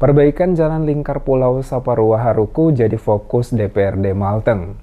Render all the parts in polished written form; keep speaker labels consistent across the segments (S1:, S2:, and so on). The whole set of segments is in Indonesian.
S1: Perbaikan jalan lingkar Pulau Saparua Haruku jadi fokus DPRD Malteng.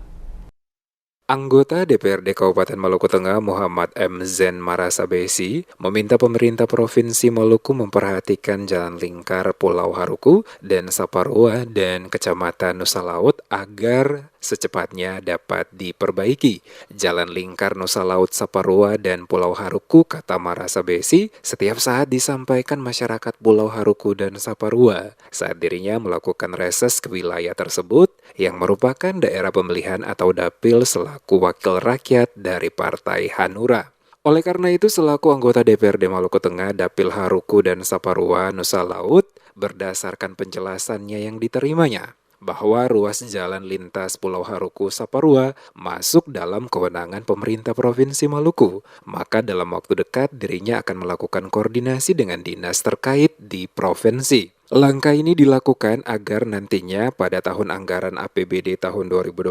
S1: Anggota DPRD Kabupaten Maluku Tengah Muhammad M. Zen Marasabesi meminta pemerintah Provinsi Maluku memperhatikan jalan lingkar Pulau Haruku dan Saparua dan Kecamatan Nusa Laut agar secepatnya dapat diperbaiki. Jalan lingkar Nusa Laut, Saparua, dan Pulau Haruku, kata Marasabesi, setiap saat disampaikan masyarakat Pulau Haruku dan Saparua saat dirinya melakukan reses ke wilayah tersebut yang merupakan daerah pemilihan atau dapil selaku wakil rakyat dari Partai Hanura. Oleh karena itu, selaku anggota DPRD Maluku Tengah, Dapil Haruku dan Saparua, Nusa Laut, berdasarkan penjelasannya yang diterimanya, bahwa ruas jalan lintas Pulau Haruku Saparua masuk dalam kewenangan pemerintah Provinsi Maluku, maka dalam waktu dekat dirinya akan melakukan koordinasi dengan dinas terkait di provinsi. Langkah ini dilakukan agar nantinya pada tahun anggaran APBD tahun 2024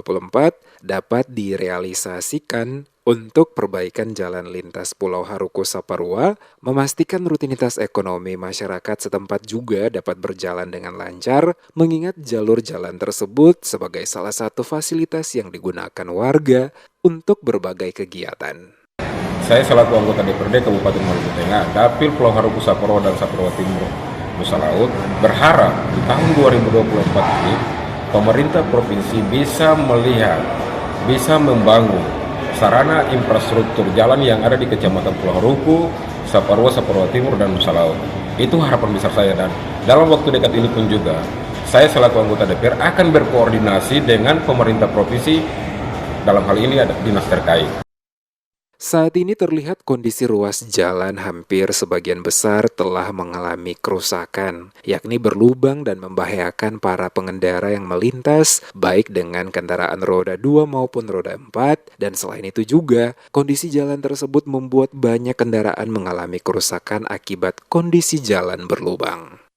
S1: dapat direalisasikan untuk perbaikan jalan lintas Pulau Haruku Saparua, memastikan rutinitas ekonomi masyarakat setempat juga dapat berjalan dengan lancar, mengingat jalur jalan tersebut sebagai salah satu fasilitas yang digunakan warga untuk berbagai kegiatan.
S2: Saya selaku anggota DPRD Kabupaten Maluku Tengah, Dapil Pulau Haruku Saparua dan Saparua Timur, Nusa Laut, berharap di tahun 2024 ini pemerintah provinsi bisa melihat, bisa membangun sarana infrastruktur jalan yang ada di Kecamatan Pulau Haruku, Saparua, Saparua Timur, dan Nusa Laut. Itu harapan besar saya, dan dalam waktu dekat ini pun juga saya selaku anggota DPR akan berkoordinasi dengan pemerintah provinsi, dalam hal ini ada dinas terkait.
S1: Saat ini terlihat kondisi ruas jalan hampir sebagian besar telah mengalami kerusakan, yakni berlubang dan membahayakan para pengendara yang melintas, baik dengan kendaraan roda 2 maupun roda 4, dan selain itu juga, kondisi jalan tersebut membuat banyak kendaraan mengalami kerusakan akibat kondisi jalan berlubang.